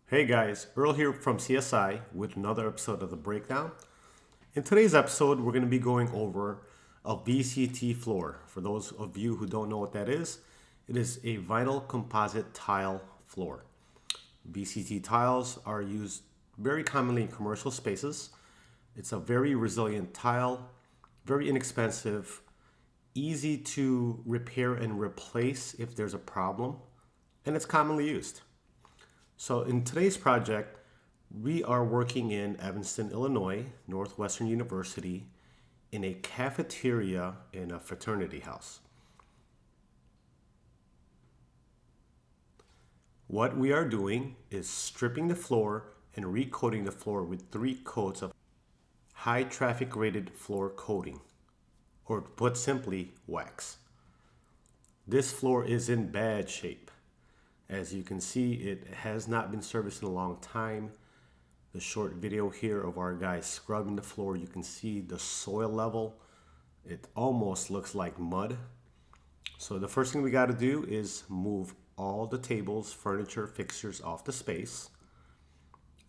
Hey guys, Earl here from CSI with another episode of The Breakdown. In today's episode, we're going to be going over a VCT floor. For those of you who don't know what that is, it is a vinyl composite tile floor. VCT tiles are used very commonly in commercial spaces. It's a very resilient tile, very inexpensive, easy to repair and replace if there's a problem, and it's commonly used. So in today's project, we are working in Evanston, Illinois, Northwestern University, in a cafeteria in a fraternity house. What we are doing is stripping the floor and recoating the floor with 3 coats of high traffic rated floor coating, or put simply, wax. This floor is in bad shape. As you can see, it has not been serviced in a long time. The short video here of our guy scrubbing the floor, you can see the soil level. It almost looks like mud. So the first thing we got to do is move all the tables, furniture, fixtures off the space.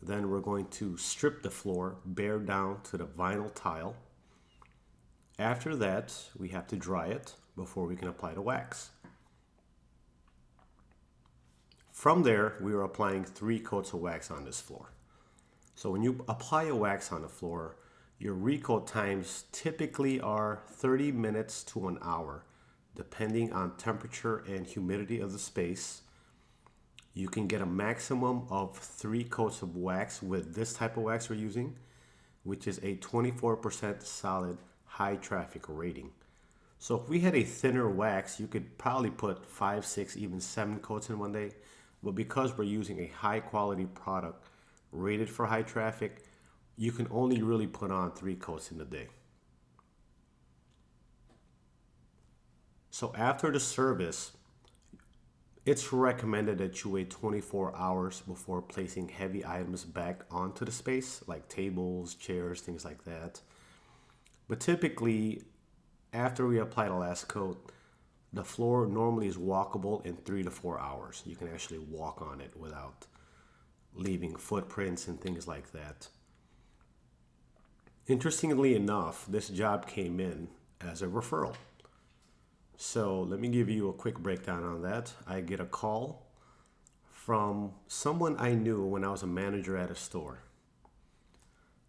Then we're going to strip the floor bare down to the vinyl tile. After that, we have to dry it before we can apply the wax. From there, we are applying 3 coats of wax on this floor. So when you apply a wax on the floor, your recoat times typically are 30 minutes to an hour, depending on temperature and humidity of the space. You can get a maximum of 3 coats of wax with this type of wax we're using, which is a 24% solid high traffic rating. So if we had a thinner wax, you could probably put 5, 6, even 7 coats in one day. But because we're using a high quality product rated for high traffic, you can only really put on 3 coats in a day. So after the service, it's recommended that you wait 24 hours before placing heavy items back onto the space, like tables, chairs, things like that. But typically, after we apply the last coat, the floor normally is walkable in 3 to 4 hours. You can actually walk on it without leaving footprints and things like that. Interestingly enough, this job came in as a referral. So let me give you a quick breakdown on that. I get a call from someone I knew when I was a manager at a store.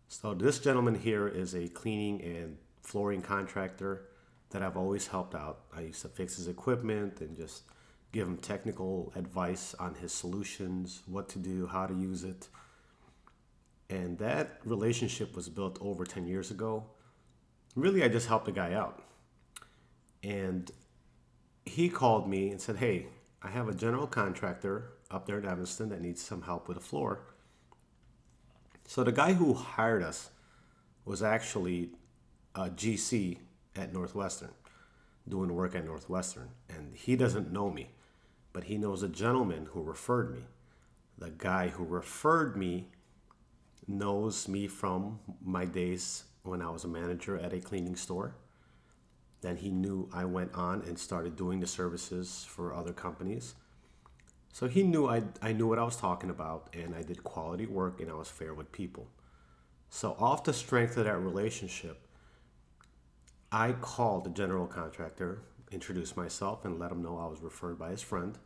So this gentleman here is a cleaning and flooring contractor that I've always helped out. I used to fix his equipment and just give him technical advice on his solutions, what to do, how to use it. And that relationship was built over 10 years ago. Really, I just helped the guy out. And he called me and said, hey, I have a general contractor up there in Evanston that needs some help with the floor. So the guy who hired us was actually a GC at Northwestern, doing work at Northwestern. And he doesn't know me, but he knows a gentleman who referred me. The guy who referred me knows me from my days when I was a manager at a cleaning store. Then he knew I went on and started doing the services for other companies. So he knew I knew what I was talking about, and I did quality work and I was fair with people. So off the strength of that relationship, I called the general contractor, introduced myself, and let him know I was referred by his friend.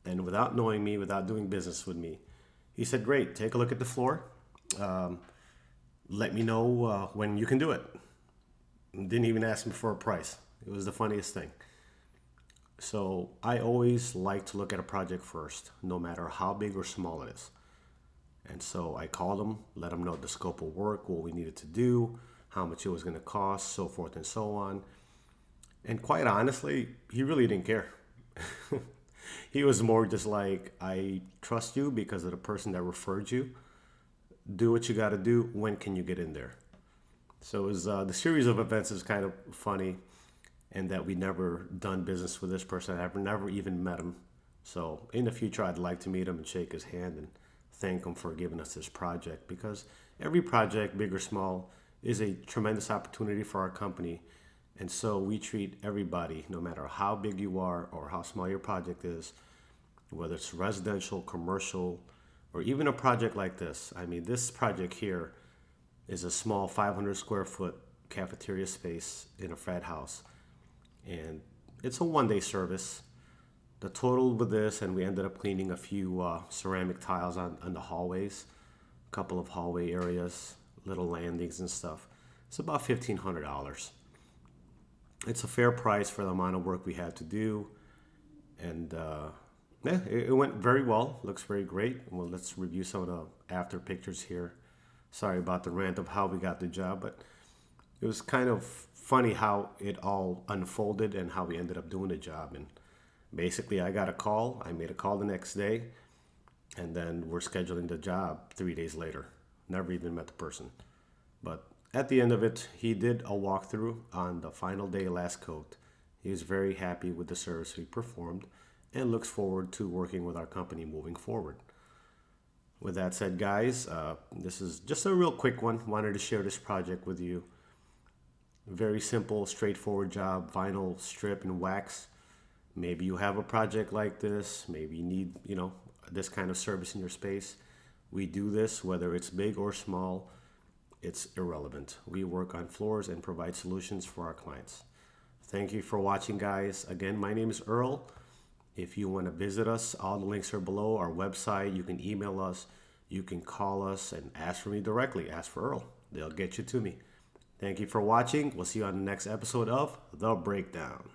And without knowing me, without doing business with me, he said, great, take a look at the floor. Let me know when you can do it. And didn't even ask me for a price. It was the funniest thing. So I always like to look at a project first, no matter how big or small it is. And so I called him, let him know the scope of work, what we needed to do, how much it was going to cost, so forth and so on. And quite honestly, he really didn't care. He was more just like, I trust you because of the person that referred you. Do what you got to do. When can you get in there? So it was, the series of events is kind of funny, and that we never done business with this person. I've never even met him. So in the future, I'd like to meet him and shake his hand and thank him for giving us this project, because every project, big or small, is a tremendous opportunity for our company. And so we treat everybody, no matter how big you are or how small your project is, whether it's residential, commercial, or even a project like this. I mean, this project here is a small 500 square foot cafeteria space in a frat house, and it's a 1 day service. The total with this, and we ended up cleaning a few ceramic tiles on the hallways, a couple of hallway areas, little landings and stuff. It's about $1,500. It's a fair price for the amount of work we had to do, and yeah, it went very well. Looks very great. Well, let's review some of the after pictures here. Sorry about the rant of how we got the job, but it was kind of funny how it all unfolded and how we ended up doing the job. And basically, I got a call. I made a call the next day, and then we're scheduling the job 3 days later. Never even met the person. But at the end of it, he did a walkthrough on the final day last coat. He was very happy with the service we performed and looks forward to working with our company moving forward. With that said, guys, this is just a real quick one. Wanted to share this project with you. Very simple, straightforward job, vinyl strip and wax. Maybe you have a project like this. Maybe you need, this kind of service in your space. We do this, whether it's big or small, it's irrelevant. We work on floors and provide solutions for our clients. Thank you for watching, guys. Again, my name is Earl. If you want to visit us, all the links are below. Our website, you can email us, you can call us and ask for me directly. Ask for Earl. They'll get you to me. Thank you for watching. We'll see you on the next episode of The Breakdown.